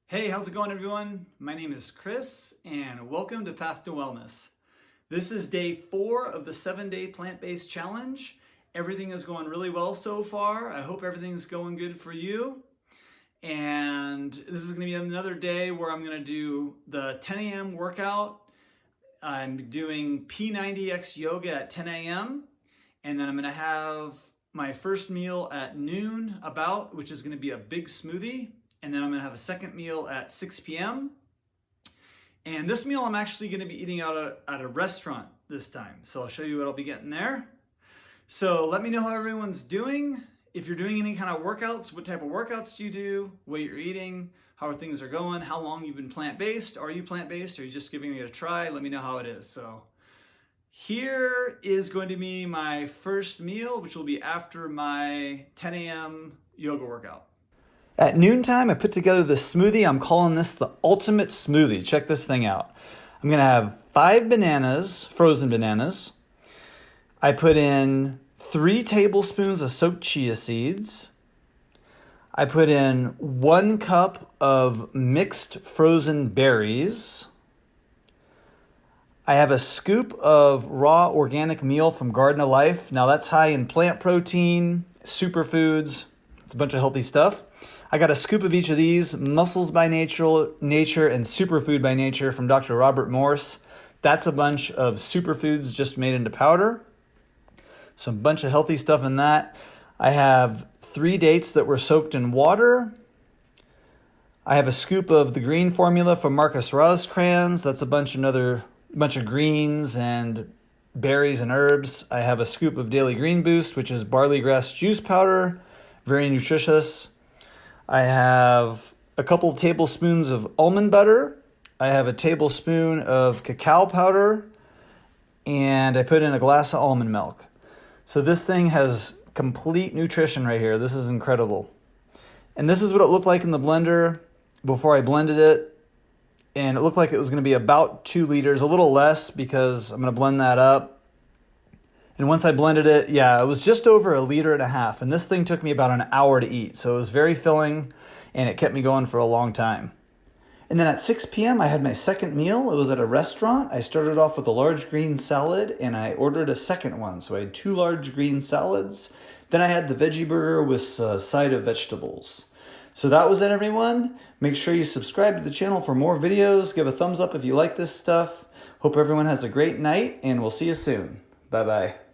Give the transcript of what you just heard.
Hey, how's it going, everyone? My name is Chris, and welcome to Path to Wellness. This is day 4 of the 7-day plant-based challenge. Everything is going really well so far. I hope everything's going good for you. And this is going to be another day where I'm going to do the 10 a.m. workout. I'm doing P90X yoga at 10 a.m. And then I'm going to have my first meal at noon which is going to be a big smoothie. And then I'm going to have a second meal at 6 p.m. And this meal I'm actually going to be eating out at a restaurant this time. So I'll show you what I'll be getting there. So let me know how everyone's doing. If you're doing any kind of workouts, what type of workouts do you do? What you're eating? How things are going? How long you've been plant-based? Are you plant-based? Or are you just giving it a try? Let me know how it is. So here is going to be my first meal, which will be after my 10 a.m. yoga workout. At noontime, I put together this smoothie. I'm calling this the ultimate smoothie. Check this thing out. I'm going to have 5 bananas, frozen bananas. I put in 3 tablespoons of soaked chia seeds. I put in 1 cup of mixed frozen berries. I have a scoop of raw organic meal from Garden of Life. Now that's high in plant protein, superfoods. It's a bunch of healthy stuff. I got a scoop of each of these, Muscles by Nature and Superfood by Nature from Dr. Robert Morse. That's a bunch of superfoods just made into powder. So a bunch of healthy stuff in that. I have 3 dates that were soaked in water. I have a scoop of the green formula from Marcus Rosecrans. That's a bunch of greens and berries and herbs. I have a scoop of Daily Green Boost, which is barley grass juice powder. Very nutritious. I have a couple of tablespoons of almond butter. I have a tablespoon of cacao powder. And I put in a glass of almond milk. So this thing has complete nutrition right here. This is incredible. And this is what it looked like in the blender before I blended it. And it looked like it was going to be about 2 liters, a little less because I'm going to blend that up. And once I blended it, it was just over 1.5 liters. And this thing took me about an hour to eat. So it was very filling and it kept me going for a long time. And then at 6 p.m. I had my second meal. It was at a restaurant. I started off with a large green salad and I ordered a second one. So I had 2 large green salads. Then I had the veggie burger with a side of vegetables. So that was it, everyone. Make sure you subscribe to the channel for more videos. Give a thumbs up if you like this stuff. Hope everyone has a great night and we'll see you soon. Bye-bye.